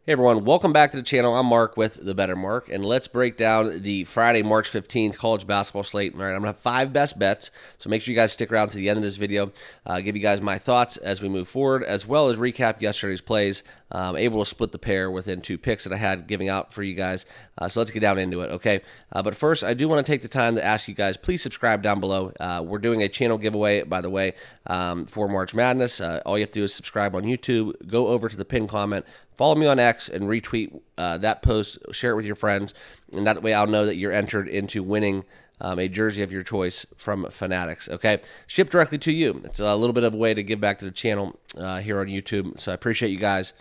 Hey everyone, welcome back to the channel. I'm Mark with the Bettor Mark, and let's break down the Friday, March 15th college basketball slate. All right, I'm gonna have 5 best bets, so make sure you guys stick around to the end of this video. Give you guys my thoughts as we move forward, as well as recap yesterday's plays. Able to split the pair within 2 picks that I had giving out for you guys. So let's get down into it, okay? But first, I do want to take the time to ask you guys, please subscribe down below. We're doing a channel giveaway, by the way, for March Madness. All you have to do is subscribe on YouTube, go over to the pinned comment, follow me on X, and retweet that post, share it with your friends, and that way I'll know that you're entered into winning a jersey of your choice from Fanatics, okay? Shipped directly to you. It's a little bit of a way to give back to the channel here on YouTube, so I appreciate you guys.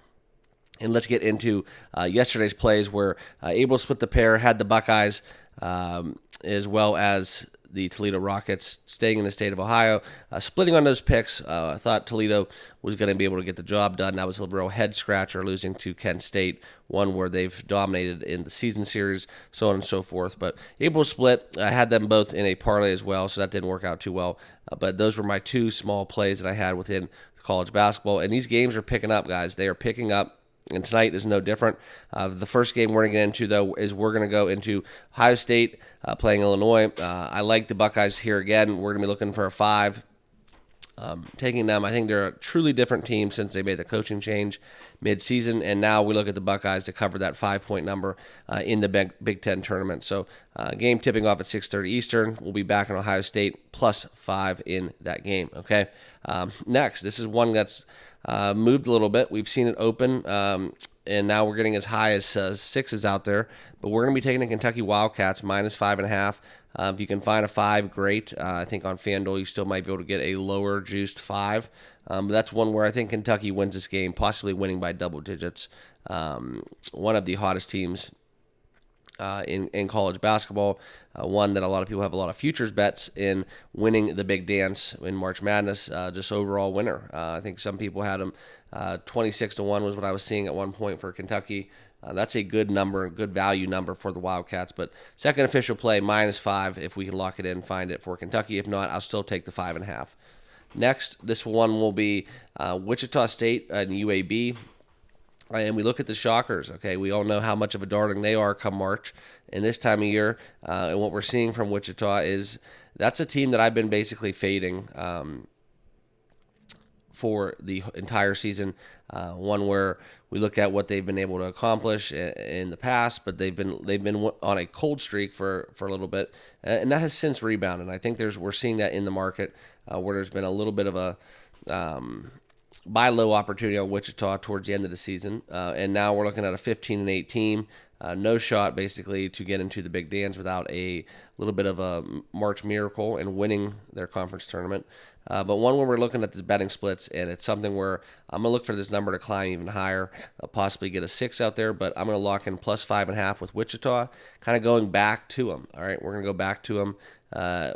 And let's get into yesterday's plays where able to split the pair, had the Buckeyes as well as the Toledo Rockets staying in the state of Ohio. Splitting on those picks, I thought Toledo was going to be able to get the job done. That was a real head-scratcher, losing to Kent State, one where they've dominated in the season series, so on and so forth. But able to split. I had them both in a parlay as well, so that didn't work out too well. But those were my 2 small plays that I had within college basketball. And these games are picking up, guys. They are picking up. And tonight is no different. The first game we're going to get into, though, is we're going to go into Ohio State playing Illinois. I like the Buckeyes here again. We're going to be looking for a 5. Taking them, I think they're a truly different team since they made the coaching change mid-season, and now we look at the Buckeyes to cover that 5-point number in the Big Ten tournament. So game tipping off at 6:30 Eastern. We'll be back in Ohio State plus 5 in that game, okay? Next, this is one that's moved a little bit. We've seen it open, and now we're getting as high as 6s out there. But we're going to be taking the Kentucky Wildcats minus 5.5. If you can find a 5, great. I think on FanDuel you still might be able to get a lower juiced 5. But that's one where I think Kentucky wins this game, possibly winning by double digits. One of the hottest teams in college basketball, one that a lot of people have a lot of futures bets in winning the big dance in March Madness, just overall winner. I think some people had them 26-1 was what I was seeing at one point for Kentucky. That's a good number, good value number for the Wildcats. But second official play, minus 5, if we can lock it in, find it for Kentucky. If not, I'll still take the 5.5. Next, this one will be Wichita State and UAB. And we look at the Shockers, okay? We all know how much of a darling they are come March and this time of year. And what we're seeing from Wichita is that's a team that I've been basically fading for the entire season. One where we look at what they've been able to accomplish in the past, but they've been on a cold streak for a little bit, and that has since rebounded. And I think we're seeing that in the market where there's been a little bit of a buy low opportunity on Wichita towards the end of the season, and now we're looking at a 15-8 team. No shot, basically, to get into the big dance without a little bit of a March miracle and winning their conference tournament. But one where we're looking at this betting splits, and it's something where I'm going to look for this number to climb even higher. I'll possibly get a 6 out there, but I'm going to lock in plus 5.5 with Wichita, kind of going back to them. All right, we're going to go back to them.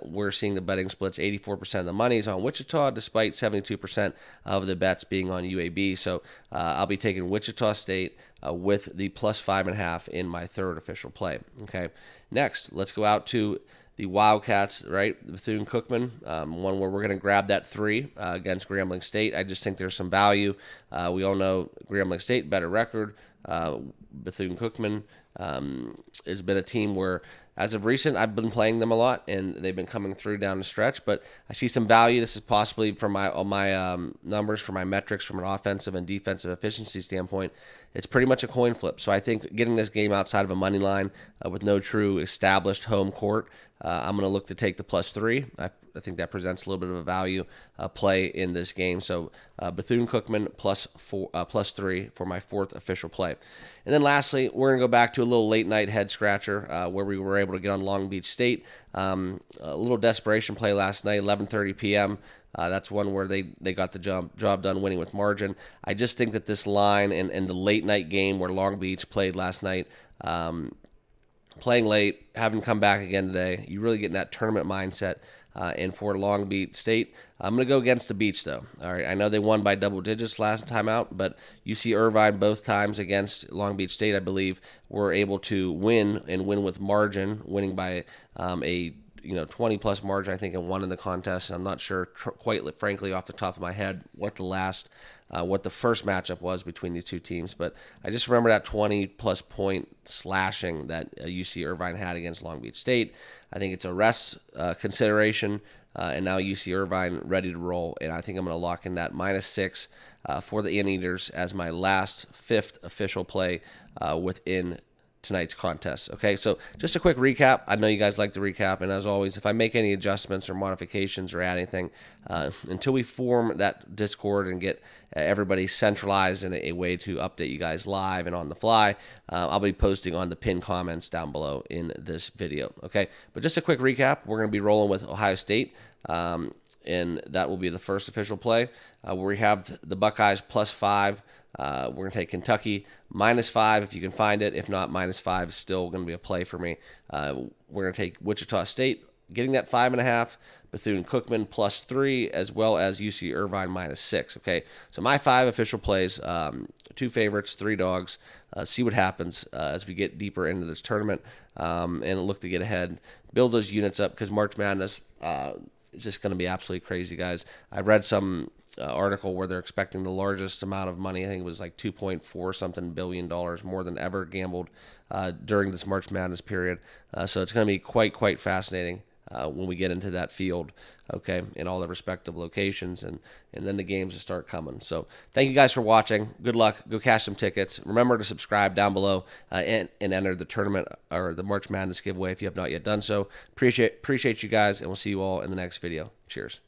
We're seeing the betting splits. 84% of the money is on Wichita, despite 72% of the bets being on UAB. So I'll be taking Wichita State with the plus 5.5 in my third official play. Okay. Next, let's go out to the Wildcats, right? Bethune-Cookman, one where we're going to grab that 3 against Grambling State. I just think there's some value. We all know Grambling State, better record. Bethune-Cookman has been a team where, as of recent, I've been playing them a lot, and they've been coming through down the stretch. But I see some value. This is possibly from my numbers, for my metrics, from an offensive and defensive efficiency standpoint. It's pretty much a coin flip. So I think getting this game outside of a money line with no true established home court, I'm going to look to take the plus 3. I think that presents a little bit of a value play in this game. So Bethune-Cookman plus 3 for my 4th official play. And then lastly, we're going to go back to a little late night head scratcher where we were able to get on Long Beach State. A little desperation play last night, 11:30 p.m. That's one where they got the job done, winning with margin. I just think that this line and the late night game where Long Beach played last night, playing late, having come back again today, you really get in that tournament mindset. And for Long Beach State, I'm going to go against the Beach, though. All right, I know they won by double digits last time out, but UC Irvine both times against Long Beach State, I believe, were able to win and win with margin, winning by a 20-plus margin, I think, and won in the contest. And I'm not sure, quite frankly, off the top of my head, what the last what the first matchup was between these two teams, but I just remember that 20-plus point slashing that UC Irvine had against Long Beach State. I think it's a rest consideration, and now UC Irvine ready to roll, and I think I'm going to lock in that -6 for the Anteaters as my last 5th official play within tonight's contest. Okay, so just a quick recap. I know you guys like the recap, and as always, if I make any adjustments or modifications or add anything, until we form that Discord and get everybody centralized in a way to update you guys live and on the fly, I'll be posting on the pinned comments down below in this video. Okay, but just a quick recap. We're going to be rolling with Ohio State, and that will be the first official play, where we have the Buckeyes +5. We're going to take Kentucky -5 if you can find it. If not, -5 is still going to be a play for me. We're going to take Wichita State, getting that 5.5, Bethune-Cookman +3, as well as UC Irvine -6. Okay, so my 5 official plays, 2 favorites, 3 dogs. See what happens as we get deeper into this tournament and look to get ahead. Build those units up because March Madness is just going to be absolutely crazy, guys. I've read some article where they're expecting the largest amount of money. I think it was like $2.4 billion more than ever gambled during this March Madness period. So it's going to be quite fascinating when we get into that field, okay, in all the respective locations, and then the games will start coming. So thank you guys for watching. Good luck. Go cash some tickets. Remember to subscribe down below and enter the tournament or the March Madness giveaway if you have not yet done so. Appreciate you guys, and we'll see you all in the next video. Cheers.